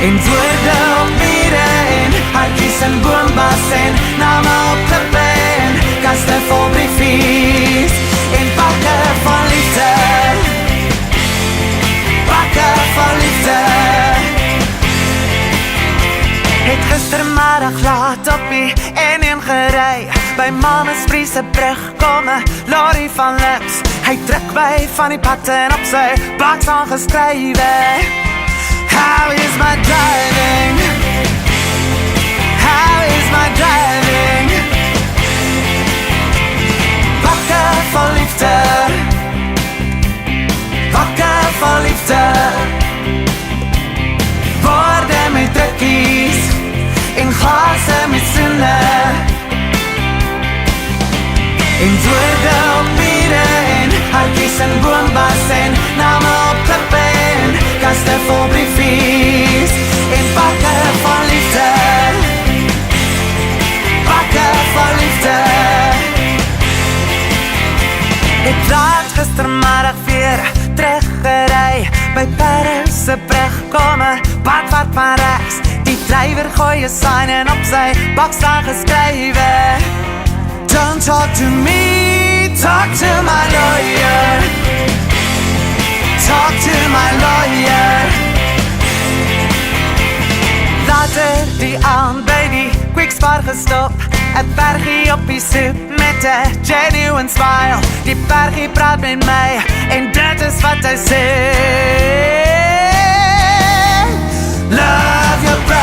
En woorde op mure en hartjies en boombas en name op klippe en kaste vol briefies en pakke van liefde, pakke van liefde. Het gistermiddag laat op die N1 gery, by Mama's Friese brug kom 'n lorry van lips. Hy druk by van die patten op sy baks aangeskrywe. How is my driving? How is my driving? Pakke van liefde, pakke van liefde. Woorde met drukkies en glase met sinne. En woorde op mure en hartjies en boombas en name op klippe en kaste vol briefies en pakke van liefde, pakke van liefde. Ek laat gistermiddag weer teruggery, by Paris se brug kom 'n pad wat van regs. Die drywer gooi 'n sign en op sy baks staan geskrywe: Don't talk to me, talk to my lawyer. Talk to my lawyer. Later die aand by die Quickspar gestop, 'n bergie op die soep met 'n genuine smile. Die bergie praat met my en dit is wat hy sê: Love your brother.